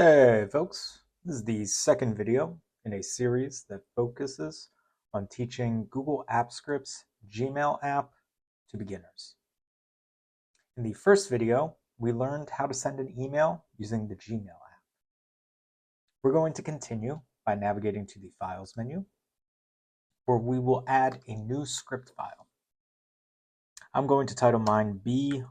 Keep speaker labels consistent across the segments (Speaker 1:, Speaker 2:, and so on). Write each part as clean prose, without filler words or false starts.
Speaker 1: Hey folks, this is the second video in a series that focuses on teaching Google Apps Script's Gmail app to beginners. In the first video, we learned how to send an email using the Gmail app. We're going to continue by navigating to the Files menu, where we will add a new script file. I'm going to title mine b_send_attachment.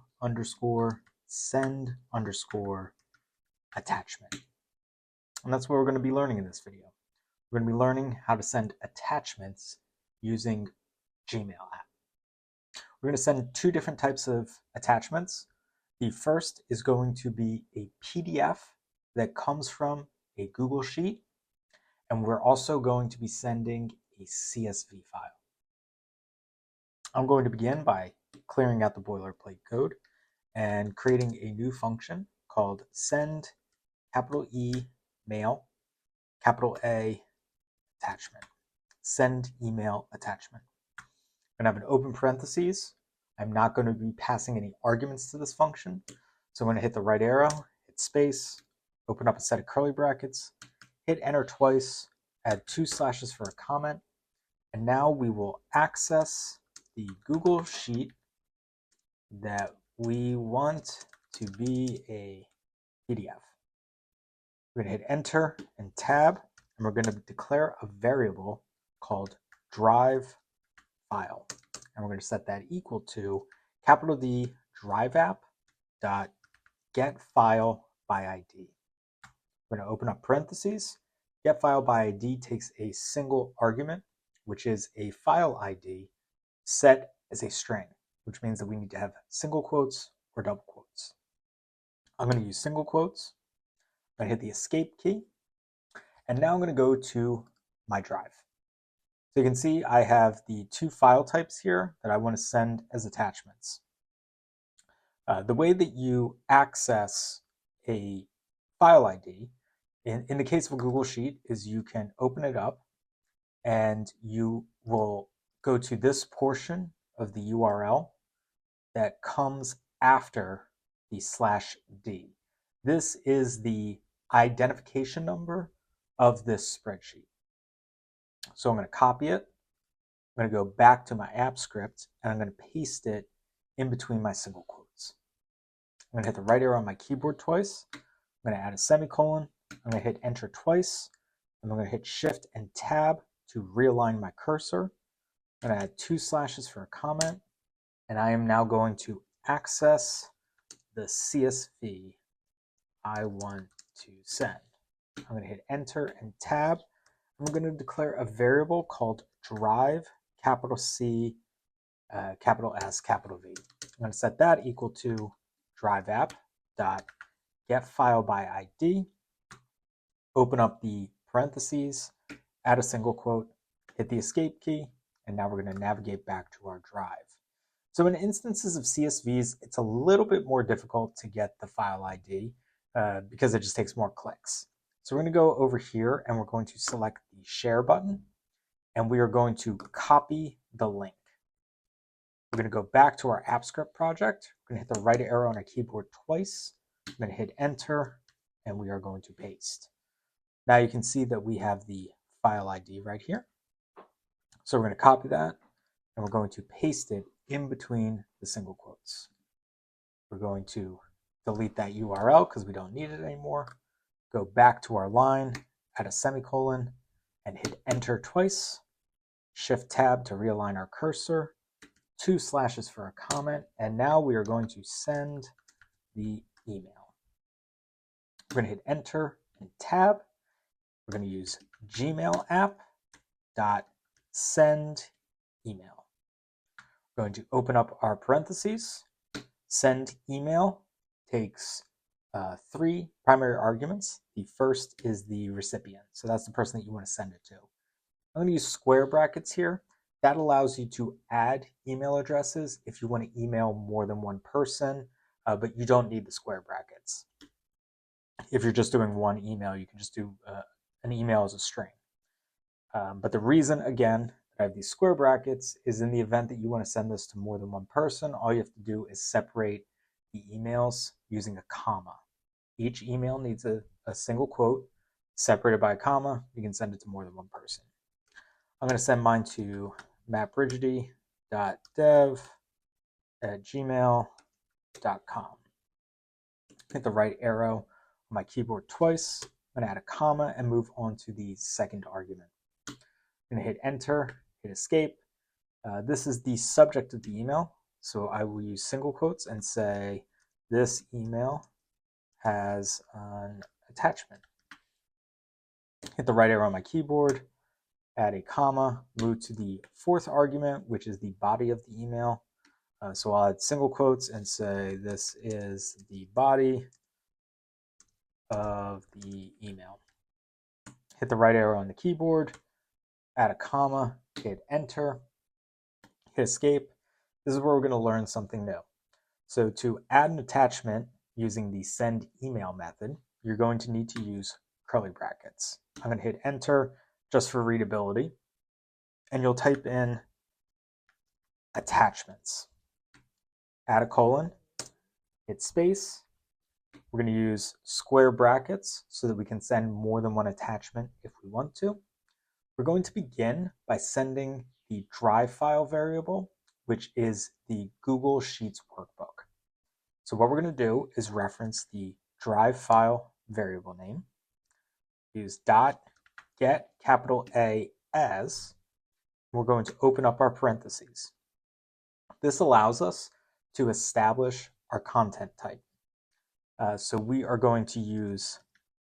Speaker 1: And that's what we're going to be learning in this video. We're going to be learning how to send attachments using Gmail app. We're going to send two different types of attachments. The first is going to be a PDF that comes from a Google Sheet, and we're also going to be sending a CSV file. I'm going to begin by clearing out the boilerplate code and creating a new function called send email A attachment. Send email attachment. I'm going to have an open parentheses. I'm not going to be passing any arguments to this function. So I'm going to hit the right arrow, hit space, open up a set of curly brackets, hit enter twice, add 2 slashes for a comment, and now we will access the Google Sheet that we want to be a PDF. We're going to hit enter and tab, and we're going to declare a variable called drive file. And we're going to set that equal to D drive app dot get file by ID. We're going to open up parentheses. Get file by ID takes a single argument, which is a file ID set as a string, which means that we need to have single quotes or double quotes. I'm going to use single quotes. I'm going to hit the escape key. And now I'm going to go to my drive. So you can see I have the two file types here that I want to send as attachments. The way that you access a file ID, in the case of a Google Sheet, is you can open it up and you will go to this portion of the URL that comes after the /D. This is the identification number of this spreadsheet. So I'm going to copy it. I'm going to go back to my app script and I'm going to paste it in between my single quotes. I'm going to hit the right arrow on my keyboard twice. I'm going to add a semicolon. I'm going to hit enter twice. And I'm going to hit shift and tab to realign my cursor. I'm going to add 2 slashes for a comment. And I am now going to access the CSV I want to send. I'm going to hit enter and tab. I'm going to declare a variable called drive, C, S, V. I'm going to set that equal to drive app dot get file by ID. Open up the parentheses, add a single quote, hit the escape key, and now we're going to navigate back to our drive. So in instances of CSVs, it's a little bit more difficult to get the file ID because it just takes more clicks. So we're going to go over here and we're going to select the share button and we are going to copy the link. We're going to go back to our AppScript project. We're going to hit the right arrow on our keyboard twice. I'm going to hit enter and we are going to paste. Now you can see that we have the file ID right here. So we're going to copy that and we're going to paste it in between the single quotes. We're going to delete that URL because we don't need it anymore. Go back to our line, add a semicolon, and hit enter twice. Shift tab to realign our cursor. 2 slashes for a comment. And now we are going to send the email. We're going to hit enter and tab. We're going to use Gmail app dot send email. We're going to open up our parentheses. Send email takes 3 primary arguments. The first is the recipient. So that's the person that you want to send it to. I'm going to use square brackets here. That allows you to add email addresses if you want to email more than one person, but you don't need the square brackets. If you're just doing one email, you can just do an email as a string. But the reason, again, that I have these square brackets is in the event that you want to send this to more than one person, all you have to do is separate the emails using a comma. Each email needs a a single quote separated by a comma. You can send it to more than one person. I'm going to send mine to mattrigidy.dev@gmail.com. Hit the right arrow on my keyboard twice. I'm going to add a comma and move on to the second argument. I'm going to hit enter, hit escape. This is the subject of the email, so I will use single quotes and say, this email has an attachment. Hit the right arrow on my keyboard, add a comma, move to the fourth argument, which is the body of the email. So I'll add single quotes and say, this is the body of the email. Hit the right arrow on the keyboard, add a comma, hit enter, hit escape. This is where we're going to learn something new. So to add an attachment using the send email method, you're going to need to use curly brackets. I'm going to hit enter just for readability, and you'll type in attachments. Add a colon, hit space. We're going to use square brackets so that we can send more than one attachment if we want to. We're going to begin by sending the drive file variable, which is the Google Sheets workbook. So what we're going to do is reference the drive file variable name, use .get capital A as, we're going to open up our parentheses. This allows us to establish our content type. So we are going to use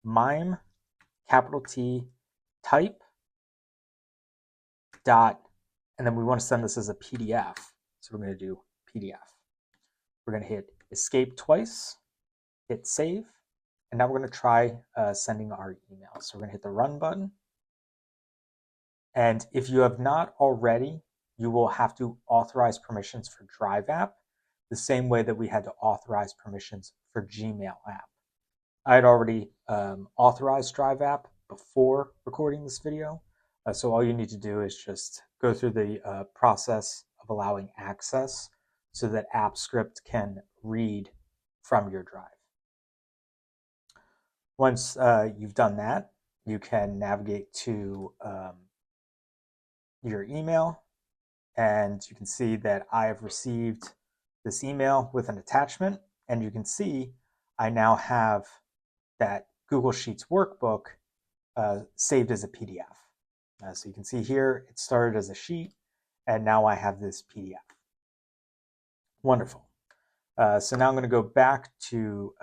Speaker 1: MIME, capital T, type, dot, and then we want to send this as a PDF. So we're going to do PDF. We're going to hit escape twice, hit save, and now we're going to try sending our email. So we're going to hit the run button. And if you have not already, you will have to authorize permissions for Drive app the same way that we had to authorize permissions for Gmail app. I had already authorized Drive app before recording this video. So all you need to do is just go through the process of allowing access so that AppScript can read from your drive. Once you've done that, you can navigate to your email, and you can see that I have received this email with an attachment, and you can see I now have that Google Sheets workbook saved as a PDF. So you can see here, it started as a sheet, and now I have this PDF. Wonderful. So now I'm going to go back to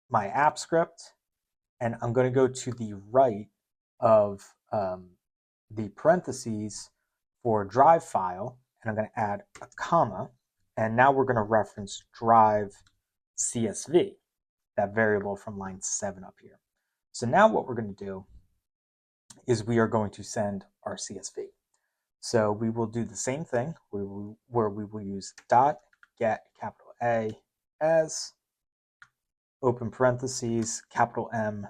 Speaker 1: my app script, and I'm going to go to the right of the parentheses for drive file, and I'm going to add a comma, and now we're going to reference drive CSV, that variable from line 7 up here. So now what we're going to do is we are going to send our CSV. So we will do the same thing where we will use .get capital A as, open parentheses, capital M,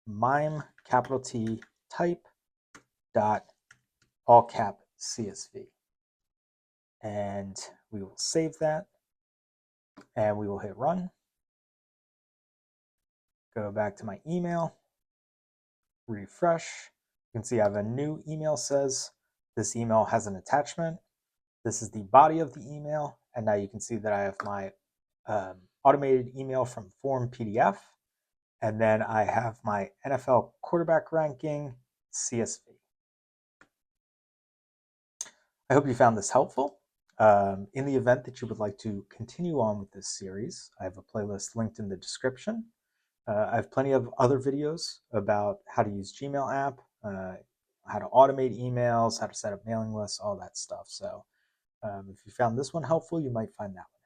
Speaker 1: MIME, capital T, type, dot, all cap CSV. And we will save that, and we will hit run. Go back to my email, refresh. You can see I have a new email. Says this email has an attachment. This is the body of the email, and now you can see that I have my automated email from Form PDF, and then I have my NFL quarterback ranking CSV. I hope you found this helpful. In the event that you would like to continue on with this series, I have a playlist linked in the description. I have plenty of other videos about how to use Gmail app, how to automate emails, how to set up mailing lists, all that stuff. So if you found this one helpful, you might find that one.